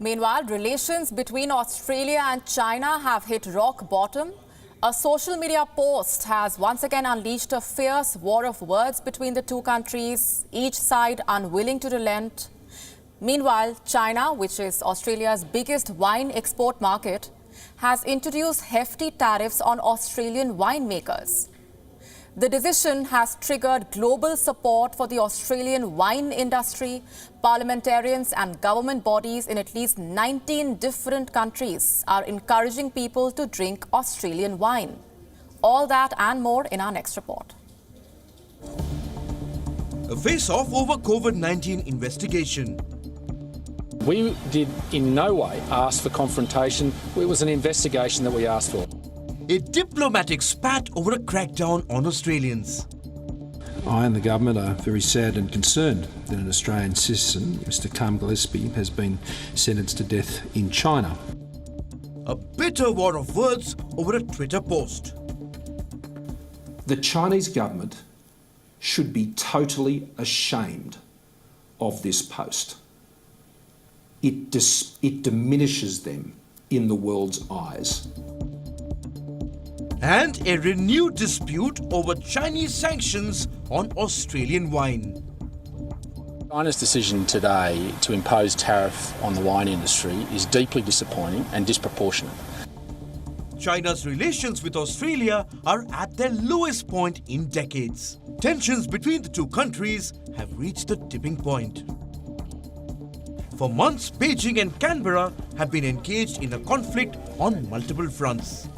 Meanwhile, relations between Australia and China have hit rock bottom. A social media post has once again unleashed a fierce war of words between the two countries, each side unwilling to relent. Meanwhile, China, which is Australia's biggest wine export market, has introduced hefty tariffs on Australian winemakers. The decision has triggered global support for the Australian wine industry. Parliamentarians and government bodies in at least 19 different countries are encouraging people to drink Australian wine. All that and more in our next report. A face-off over COVID-19 investigation. We did in no way ask for confrontation. It was an investigation that we asked for. A diplomatic spat over a crackdown on Australians. I and the government are very sad and concerned that an Australian citizen, Mr. Cam Gillespie, has been sentenced to death in China. A bitter war of words over a Twitter post. The Chinese government should be totally ashamed of this post. It diminishes them in the world's eyes. And a renewed dispute over Chinese sanctions on Australian wine. China's decision today to impose tariff on the wine industry is deeply disappointing and disproportionate. China's relations with Australia are at their lowest point in decades. Tensions between the two countries have reached a tipping point. For months, Beijing and Canberra have been engaged in a conflict on multiple fronts.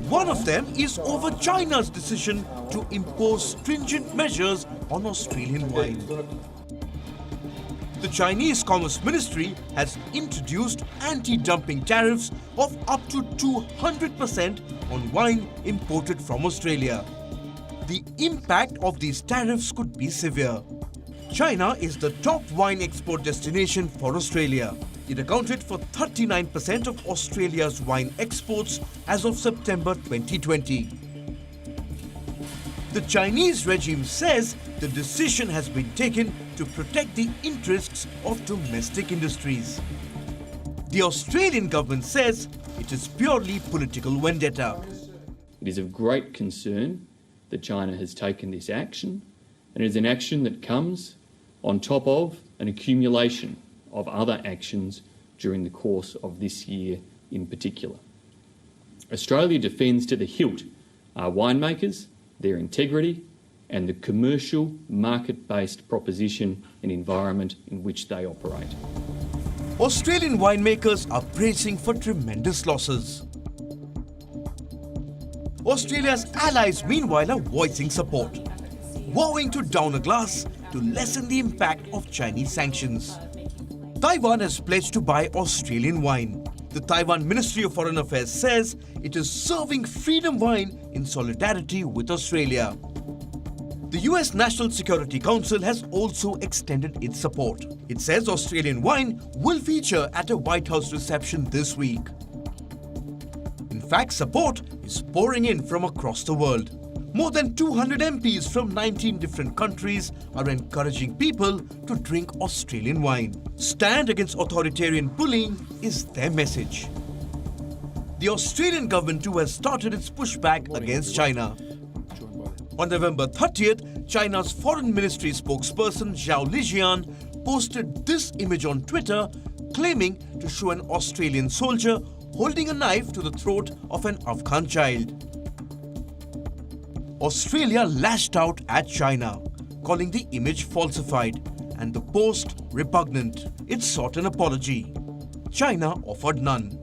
One of them is over China's decision to impose stringent measures on Australian wine. The Chinese Commerce Ministry has introduced anti-dumping tariffs of up to 200% on wine imported from Australia. The impact of these tariffs could be severe. China is the top wine export destination for Australia. It accounted for 39% of Australia's wine exports as of September 2020. The Chinese regime says the decision has been taken to protect the interests of domestic industries. The Australian government says it is purely political vendetta. It is of great concern that China has taken this action, and it is an action that comes on top of an accumulation of other actions during the course of this year in particular. Australia defends to the hilt our winemakers, their integrity, and the commercial, market-based proposition and environment in which they operate. Australian winemakers are bracing for tremendous losses. Australia's allies, meanwhile, are voicing support, vowing to down a glass to lessen the impact of Chinese sanctions. Taiwan has pledged to buy Australian wine. The Taiwan Ministry of Foreign Affairs says it is serving freedom wine in solidarity with Australia. The U.S. National Security Council has also extended its support. It says Australian wine will feature at a White House reception this week. In fact, support is pouring in from across the world. More than 200 MPs from 19 different countries are encouraging people to drink Australian wine. Stand against authoritarian bullying is their message. The Australian government too has started its pushback against China. On November 30th, China's Foreign Ministry spokesperson Zhao Lijian posted this image on Twitter, claiming to show an Australian soldier holding a knife to the throat of an Afghan child. Australia lashed out at China, calling the image falsified and the post repugnant. It sought an apology. China offered none.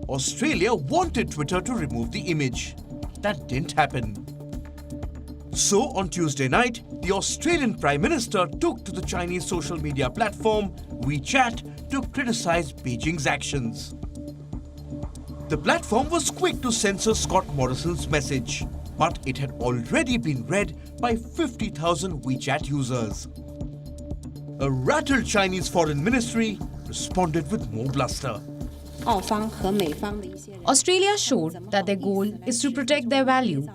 Australia wanted Twitter to remove the image. That didn't happen. So on Tuesday night, the Australian Prime Minister took to the Chinese social media platform WeChat to criticize Beijing's actions. The platform was quick to censor Scott Morrison's message, but it had already been read by 50,000 WeChat users. A rattled Chinese Foreign Ministry responded with more bluster. Australia showed that their goal is to protect their value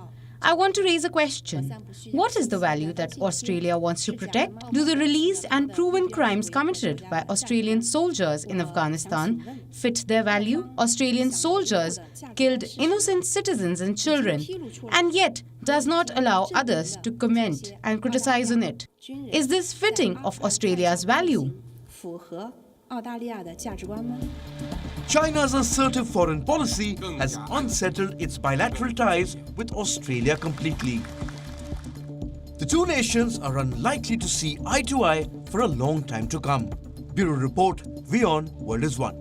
I want to raise a question. What is the value that Australia wants to protect? Do the released and proven crimes committed by Australian soldiers in Afghanistan fit their value? Australian soldiers killed innocent citizens and children, and yet does not allow others to comment and criticize on it. Is this fitting of Australia's value? China's assertive foreign policy has unsettled its bilateral ties with Australia completely. The two nations are unlikely to see eye to eye for a long time to come. Bureau Report, WION, World is One.